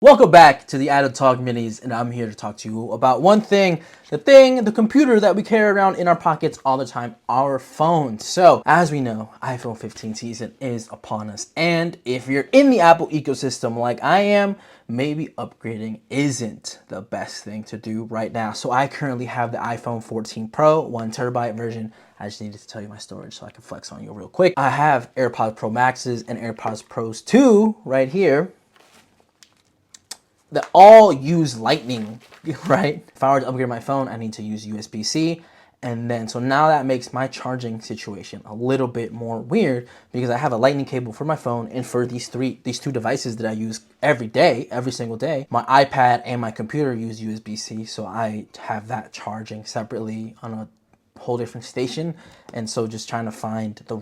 Welcome back to the Adult Talk Minis, and I'm here to talk to you about one thing, the computer that we carry around in our pockets all the time, our phone. So, as we know, iPhone 15 season is upon us, and if you're in the Apple ecosystem like I am, maybe upgrading isn't the best thing to do right now. So, I currently have the iPhone 14 Pro, 1 TB version. I just needed to tell you my storage so I can flex on you real quick. I have AirPods Pro Maxes and AirPods Pros 2 right here that all use Lightning, right? If I were to upgrade my phone, I need to use USB-C. And then, so now that makes my charging situation a little bit more weird because I have a Lightning cable for my phone and for these two devices that I use every day, every single day. My iPad and my computer use USB-C, so I have that charging separately on a whole different station. And so just trying to find the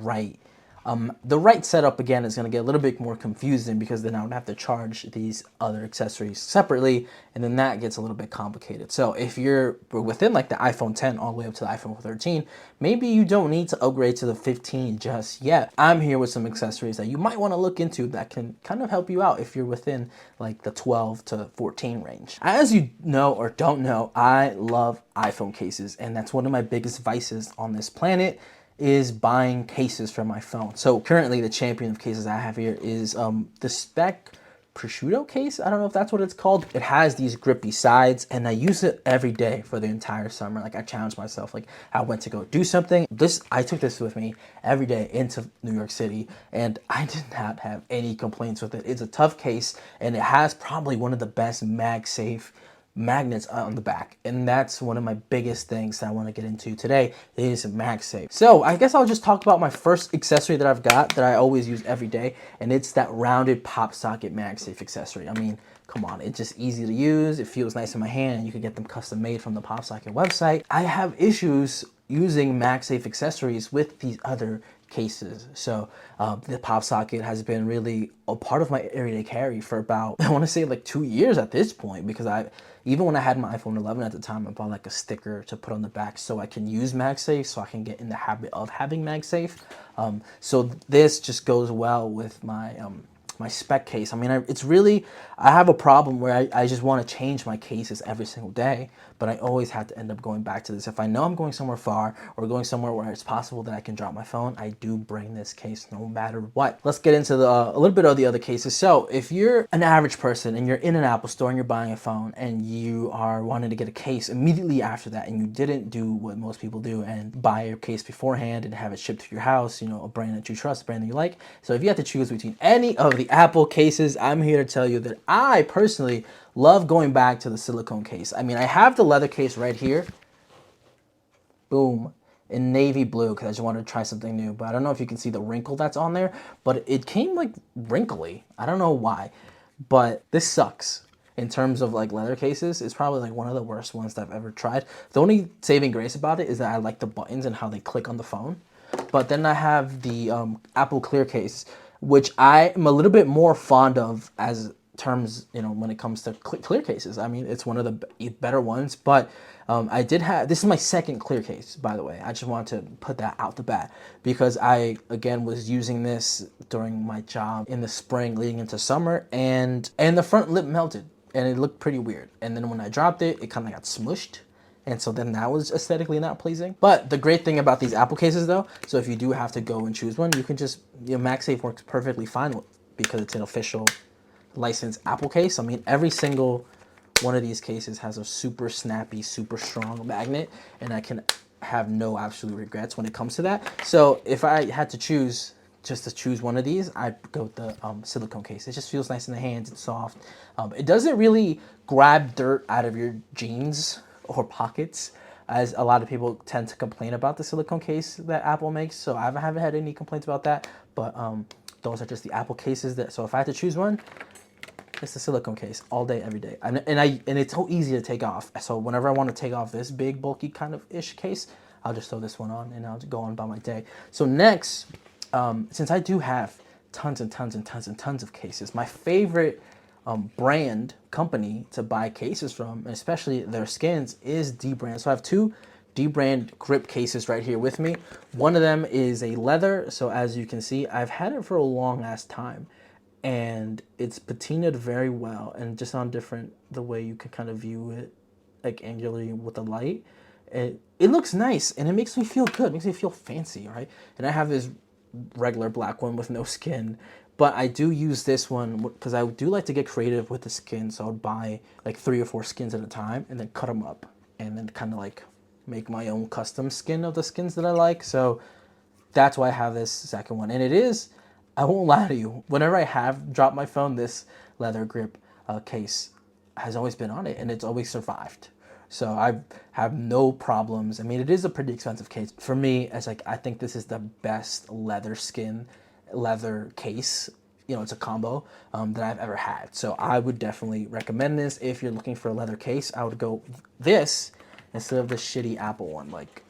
right setup again is going to get a little bit more confusing because then I would have to charge these other accessories separately, and then that gets a little bit complicated. So if you're within like the iPhone 10 all the way up to the iPhone 13, maybe you don't need to upgrade to the 15 just yet. I'm here with some accessories that you might want to look into that can kind of help you out if you're within like the 12 to 14 range. As you know or don't know, I love iPhone cases, and that's one of my biggest vices on this planet is buying cases for my phone. So currently the champion of cases I have here is the Spec prosciutto case. I don't know if that's what it's called. It has these grippy sides and I use it every day for the entire summer. Like I challenged myself, like I went to go do something. I took this with me every day into New York City and I did not have any complaints with it. It's a tough case and it has probably one of the best MagSafe magnets on the back, and that's one of my biggest things that I want to get into today is MagSafe. So I guess I'll just talk about my first accessory that I've got that I always use every day, and it's that rounded pop socket MagSafe accessory. I mean, come on, it's just easy to use, it feels nice in my hand, and you can get them custom made from the pop socket website. I have issues using MagSafe accessories with these other cases. So the pop socket has been really a part of my everyday carry for about, I want to say like 2 years at this point, because even when I had my iPhone 11 at the time, I bought like a sticker to put on the back so I can use MagSafe, so I can get in the habit of having MagSafe. So this just goes well with my Spec case. I mean, I have a problem where I just want to change my cases every single day, but I always have to end up going back to this. If I know I'm going somewhere far or going somewhere where it's possible that I can drop my phone, I do bring this case no matter what. Let's get into a little bit of the other cases. So if you're an average person and you're in an Apple store and you're buying a phone and you are wanting to get a case immediately after that and you didn't do what most people do and buy your case beforehand and have it shipped to your house, you know, a brand that you trust, a brand that you like. So if you have to choose between any of the Apple cases, I'm here to tell you that I personally love going back to the silicone case. I mean, I have the leather case right here. Boom. In navy blue because I just wanted to try something new. But I don't know if you can see the wrinkle that's on there. But it came like wrinkly. I don't know why. But this sucks. In terms of like leather cases, it's probably like one of the worst ones that I've ever tried. The only saving grace about it is that I like the buttons and how they click on the phone. But then I have the Apple Clear case, which I am a little bit more fond of as terms, you know, when it comes to clear cases. I mean, it's one of the better ones, but I did have, this is my second clear case, by the way. I just want to put that out the bat because I, again, was using this during my job in the spring leading into summer, and the front lip melted and it looked pretty weird. And then when I dropped it, it kind of got smushed. And so then that was aesthetically not pleasing. But the great thing about these Apple cases though, so if you do have to go and choose one, you can just, you know, MagSafe works perfectly fine with, because it's an official licensed Apple case. I mean, every single one of these cases has a super snappy, super strong magnet, and I can have no absolute regrets when it comes to that. So if I had to choose, just to choose one of these, I'd go with the silicone case. It just feels nice in the hands, it's soft. It doesn't really grab dirt out of your jeans or pockets, as a lot of people tend to complain about the silicone case that Apple makes. So I haven't had any complaints about that, but those are just the Apple cases that, so if I had to choose one, it's the silicone case all day, every day. And it's so easy to take off. So whenever I want to take off this big, bulky kind of ish case, I'll just throw this one on and I'll go on about my day. So next, since I do have tons and tons and tons and tons of cases, my favorite brand company to buy cases from, and especially their skins, is Dbrand. So I have two Dbrand grip cases right here with me. One of them is a leather. So as you can see, I've had it for a long ass time. and it's patinaed very well, and just on different the way you can kind of view it, like angularly with the light. It looks nice, and it makes me feel good. It makes me feel fancy, right? And I have this regular black one with no skin, but I do use this one because I do like to get creative with the skin. So I would buy like 3 or 4 skins at a time and then cut them up and then kind of like make my own custom skin of the skins that I like. So that's why I have this second one. And it is, I won't lie to you, whenever I have dropped my phone, this leather grip case has always been on it, and it's always survived. So I have no problems. I mean, it is a pretty expensive case. For me, it's like, I think this is the best leather case. You know, it's a combo that I've ever had. So I would definitely recommend this. If you're looking for a leather case, I would go this instead of the shitty Apple one. Like,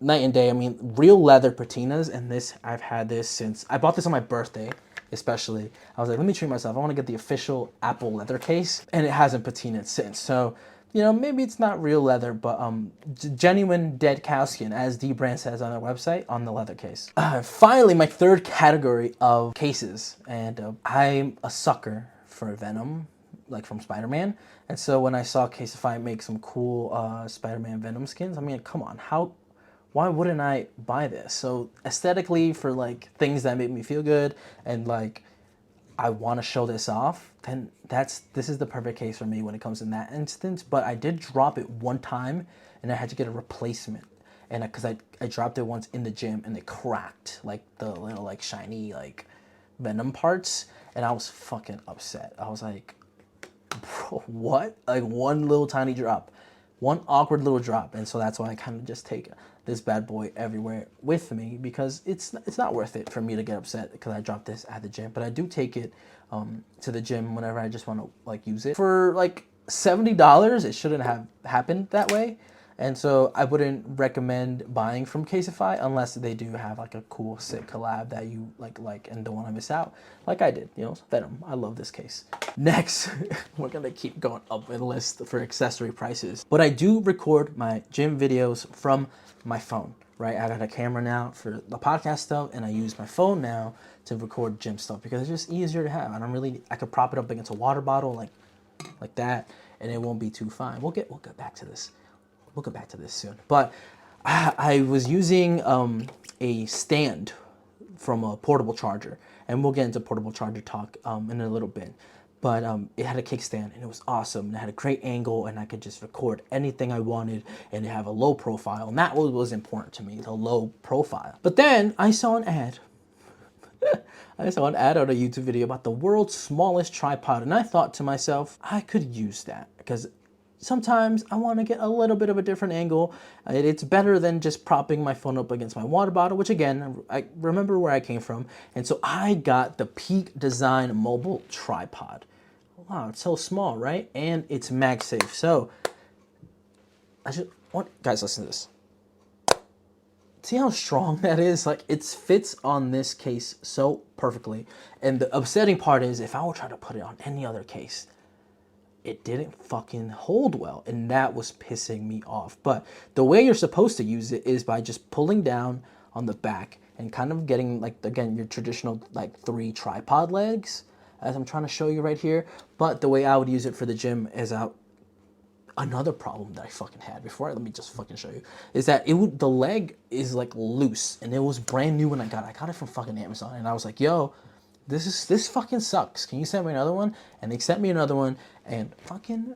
night and day. I mean, real leather patinas, and this, I've had this since, I bought this on my birthday, especially. I was like, let me treat myself. I want to get the official Apple leather case, and it hasn't patinaed since. So, you know, maybe it's not real leather, but genuine dead cow skin, as Dbrand says on their website, on the leather case. Finally, my third category of cases, and I'm a sucker for Venom, like from Spider-Man. And so when I saw Casetify make some cool Spider-Man Venom skins, I mean, come on, why wouldn't I buy this? So aesthetically, for like things that make me feel good and like I want to show this off, then this is the perfect case for me when it comes in that instance. But I did drop it one time and I had to get a replacement. And because I dropped it once in the gym and it cracked like the little like shiny like Venom parts, and I was fucking upset. I was like, bro, what? Like one little tiny drop, one awkward little drop. And so that's why I kind of just take this bad boy everywhere with me, because it's not worth it for me to get upset because I dropped this at the gym. But I do take it to the gym whenever I just want to like use it. For like $70, it shouldn't have happened that way. And so I wouldn't recommend buying from Casetify unless they do have like a cool sick collab that you like and don't want to miss out, like I did. You know, Venom. I love this case. Next, we're gonna keep going up in the list for accessory prices. But I do record my gym videos from my phone, right? I got a camera now for the podcast stuff, and I use my phone now to record gym stuff because it's just easier to have. I could prop it up against a water bottle like that, and it won't be too fine. We'll get back to this. We'll get back to this soon. But I was using a stand from a portable charger, and we'll get into portable charger talk in a little bit. But it had a kickstand, and it was awesome. And it had a great angle, and I could just record anything I wanted, and it have a low profile. And that was important to me, the low profile. But then I saw an ad. I saw an ad on a YouTube video about the world's smallest tripod, and I thought to myself, I could use that because sometimes I want to get a little bit of a different angle. It's better than just propping my phone up against my water bottle, which again, I remember where I came from. And so I got the Peak Design mobile tripod. Wow, it's so small, right? And it's MagSafe. So guys, listen to this. See how strong that is? Like, it fits on this case so perfectly. And the upsetting part is, if I would try to put it on any other case, it didn't fucking hold well, and that was pissing me off. But the way you're supposed to use it is by just pulling down on the back and kind of getting, like, again, your traditional like 3 tripod legs, as I'm trying to show you right here. But the way I would use it for the gym is another problem that I fucking had before. Let me just fucking show you. Is that the leg is like loose, and it was brand new when I got it. I got it from fucking Amazon, and I was like, yo, this fucking sucks. Can you send me another one? And they sent me another one, and fucking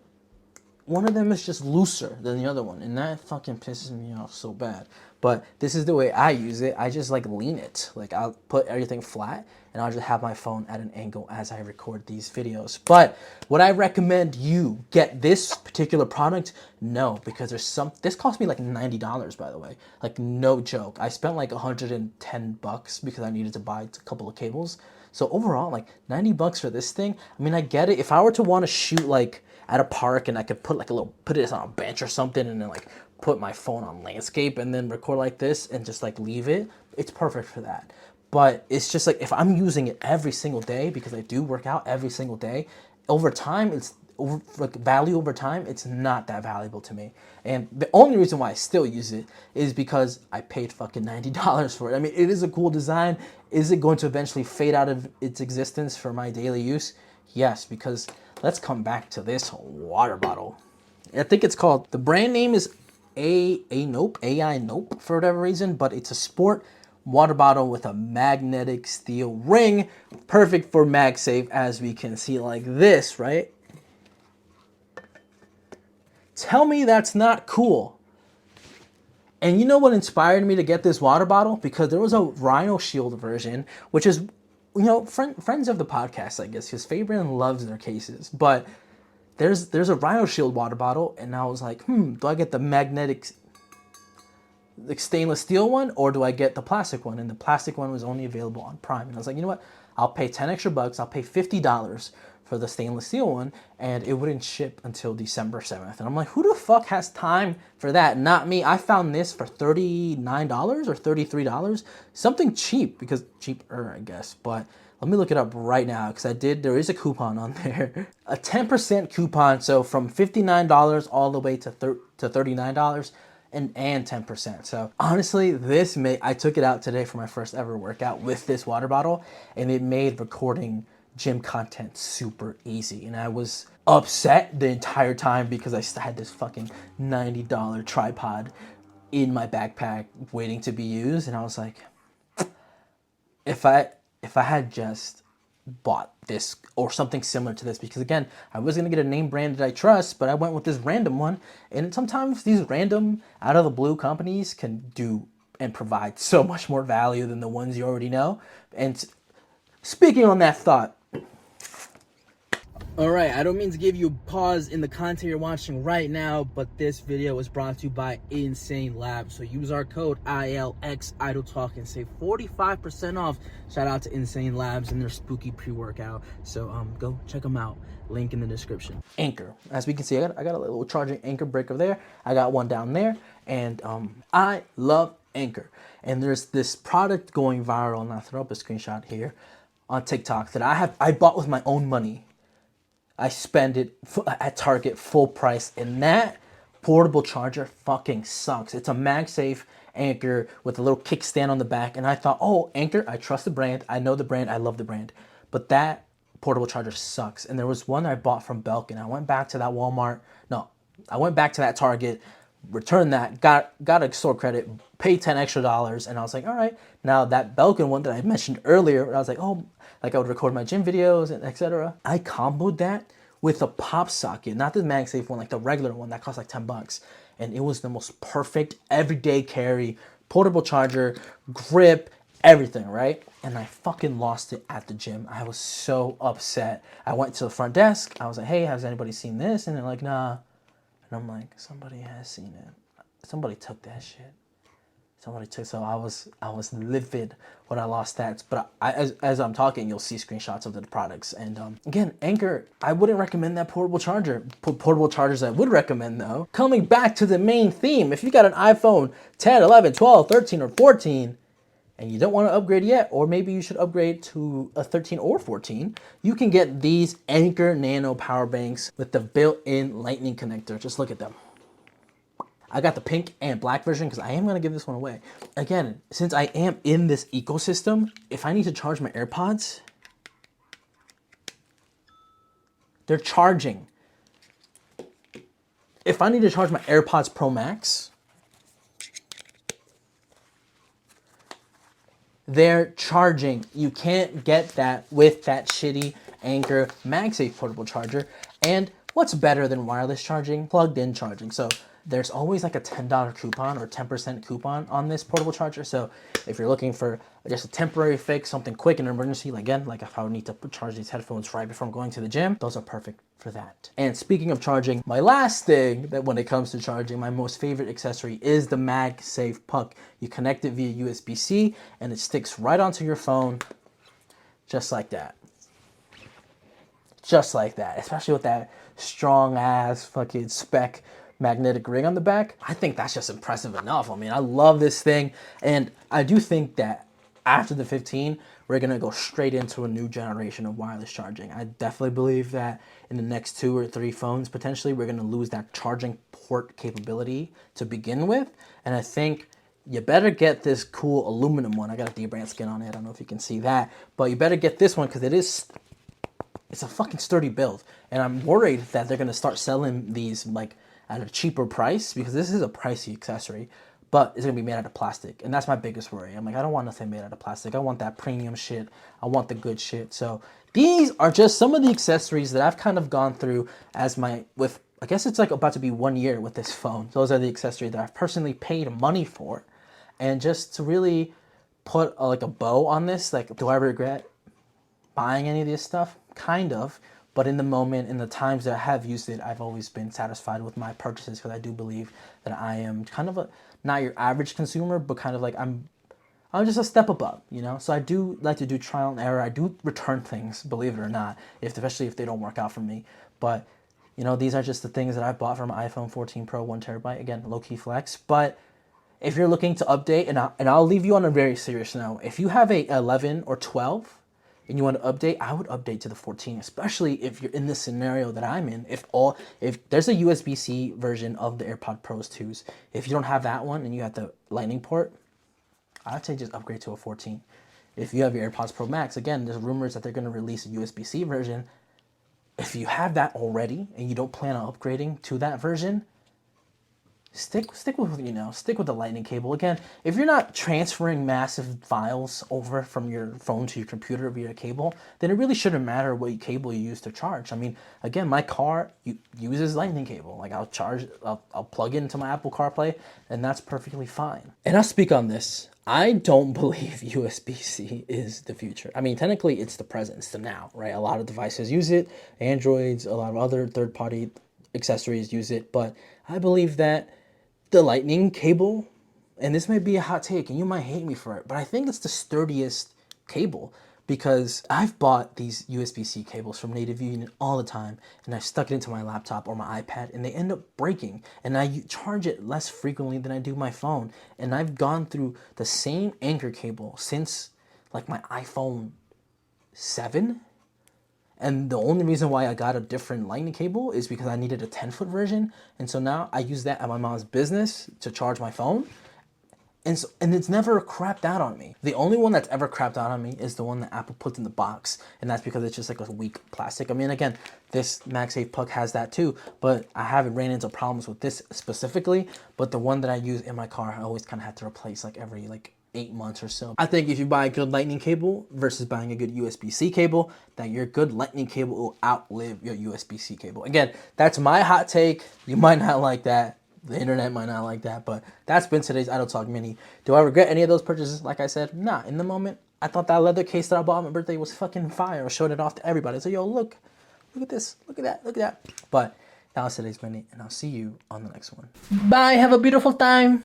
one of them is just looser than the other one, and that fucking pisses me off so bad. But this is the way I use it. I just like lean it. Like, I'll put everything flat, and I'll just have my phone at an angle as I record these videos. But would I recommend you get this particular product? No, because this cost me like $90, by the way. Like, no joke. I spent like $110 because I needed to buy a couple of cables. So overall, like $90 for this thing. I mean, I get it. If I were to want to shoot like at a park, and I could put it on a bench or something, and then like put my phone on landscape and then record like this and just like leave it, it's perfect for that. But it's just like, if I'm using it every single day, because I do work out every single day, over time like value over time, it's not that valuable to me. And the only reason why I still use it is because I paid fucking $90 for it. I mean, it is a cool design. Is it going to eventually fade out of its existence for my daily use? Yes, because let's come back to this water bottle. I think it's called, the brand name is AI Nope for whatever reason, but it's a sport water bottle with a magnetic steel ring, perfect for MagSafe, as we can see like this, right? Tell me that's not cool. And you know what inspired me to get this water bottle? Because there was a Rhino Shield version, which is, you know, friends of the podcast, I guess, because Fabian loves their cases. But there's a Rhino Shield water bottle, and I was like, do I get the magnetic, the stainless steel one, or do I get the plastic one? And the plastic one was only available on Prime. And I was like, you know what? I'll pay 10 extra bucks. I'll pay $50 for the stainless steel one, and it wouldn't ship until December 7th. And I'm like, who the fuck has time for that? Not me. I found this for $39 or $33. Something cheap, because cheaper, I guess. But let me look it up right now, because there is a coupon on there. A 10% coupon, so from $59 all the way to $39. And 10%. So honestly, I took it out today for my first ever workout with this water bottle, and it made recording gym content super easy. And I was upset the entire time because I had this fucking $90 tripod in my backpack waiting to be used, and I was like, if I had just bought this or something similar to this, because again, I was gonna get a name brand that I trust, but I went with this random one. And sometimes these random out of the blue companies can do and provide so much more value than the ones you already know. And speaking on that thought, all right, I don't mean to give you a pause in the content you're watching right now, but this video was brought to you by Insane Labs. So use our code ILX Idle Talk and save 45% off. Shout out to Insane Labs and their spooky pre-workout. So go check them out. Link in the description. Anchor. As we can see, I got a little charging Anchor breaker there. I got one down there, and I love Anchor. And there's this product going viral, and I'll throw up a screenshot here on TikTok that I bought with my own money. I spend it at Target full price, and that portable charger fucking sucks. It's a MagSafe Anchor with a little kickstand on the back, and I thought, oh, Anchor, I trust the brand, I know the brand, I love the brand, but that portable charger sucks. And there was one I bought from Belkin. I went back to that I went back to that Target, returned that, got a store credit, paid $10 extra, and I was like, all right. Now that Belkin one that I mentioned earlier, I was like, oh, like I would record my gym videos and etc. I comboed that with a pop socket, not the MagSafe one, like the regular one that cost like $10, and it was the most perfect everyday carry, portable charger, grip, everything, right? And I fucking lost it at the gym. I was so upset. I went to the front desk. I was like, hey, has anybody seen this? And they're like, nah. And I'm like, somebody has seen it. Somebody took that shit. So I was livid when I lost that. But as I'm talking, you'll see screenshots of the products. And again, Anchor, I wouldn't recommend that portable charger. Portable chargers I would recommend, though. Coming back to the main theme, if you got an iPhone 10, 11, 12, 13, or 14, and you don't want to upgrade yet, or maybe you should upgrade to a 13 or 14, you can get these Anchor Nano power banks with the built-in lightning connector. Just look at them. I got the pink and black version because I am going to give this one away. Again, since I am in this ecosystem, if I need to charge my AirPods, they're charging. If I need to charge my AirPods Pro Max, they're charging. You can't get that with that shitty Anchor MagSafe portable charger. And what's better than wireless charging? Plugged in charging. So there's always like a $10 coupon or 10% coupon on this portable charger. So if you're looking for just a temporary fix, something quick in an emergency, again, like if I would need to charge these headphones right before I'm going to the gym, those are perfect for that. And speaking of charging, my last thing that when it comes to charging, my most favorite accessory is the MagSafe Puck. You connect it via USB-C and it sticks right onto your phone just like that. Just like that, especially with that strong ass fucking spec magnetic ring on the back. I think that's just impressive enough. I mean, I love this thing, and I do think that after the 15, we're going to go straight into a new generation of wireless charging. I definitely believe that in the next 2 or 3 phones, potentially, we're going to lose that charging port capability to begin with. And I think you better get this cool aluminum one. I got a dbrand skin on it. I don't know if you can see that. But you better get this one because it's a fucking sturdy build. And I'm worried that they're going to start selling these like at a cheaper price because this is a pricey accessory, but it's going to be made out of plastic. And that's my biggest worry. I'm like, I don't want nothing made out of plastic. I want that premium shit. I want the good shit. So these are just some of the accessories that I've kind of gone through as I guess it's like about to be 1 year with this phone. Those are the accessories that I've personally paid money for. And just to really put like a bow on this, like, do I regret buying any of this stuff? Kind of. But in the moment, in the times that I have used it, I've always been satisfied with my purchases because I do believe that I am kind of not your average consumer, but kind of like I'm just a step above, you know? So I do like to do trial and error. I do return things, believe it or not, especially if they don't work out for me. But, you know, these are just the things that I bought for my iPhone 14 Pro 1 terabyte. Again, low-key flex. But if you're looking to update, and I'll leave you on a very serious note, if you have a 11 or 12 and you want to update, I would update to the 14, especially if you're in this scenario that I'm in. If there's a USB-C version of the AirPod Pros 2s, if you don't have that one and you have the Lightning port, I'd say just upgrade to a 14. If you have your AirPods Pro Max, again, there's rumors that they're going to release a USB-C version. If you have that already and you don't plan on upgrading to that version, stick with the Lightning cable. Again, if you're not transferring massive files over from your phone to your computer via cable, then it really shouldn't matter what cable you use to charge. I mean, again, my car uses Lightning cable. Like I'll plug it into my Apple CarPlay, and that's perfectly fine. And I'll speak on this. I don't believe USB-C is the future. I mean, technically, it's the present, it's the now, right? A lot of devices use it. Androids, a lot of other third-party accessories use it, but I believe that the Lightning cable, and this may be a hot take and you might hate me for it, but I think it's the sturdiest cable because I've bought these USB-C cables from Native Union all the time and I've stuck it into my laptop or my iPad and they end up breaking, and I charge it less frequently than I do my phone. And I've gone through the same anchor cable since like my iPhone 7. And the only reason why I got a different Lightning cable is because I needed a 10-foot version. And so now I use that at my mom's business to charge my phone. And it's never crapped out on me. The only one that's ever crapped out on me is the one that Apple puts in the box. And that's because it's just like a weak plastic. I mean, again, this MagSafe plug has that too. But I haven't ran into problems with this specifically. But the one that I use in my car, I always kind of have to replace like every 8 months or so. I think if you buy a good Lightning cable versus buying a good USB-C cable, that your good Lightning cable will outlive your USB-C cable. Again, that's my hot take. You might not like that. The internet might not like that, but that's been today's Idle Talk Mini. Do I regret any of those purchases? Like I said, nah. In the moment, I thought that leather case that I bought on my birthday was fucking fire. I showed it off to everybody. So, yo, look at this. Look at that. But that was today's Mini, and I'll see you on the next one. Bye. Have a beautiful time.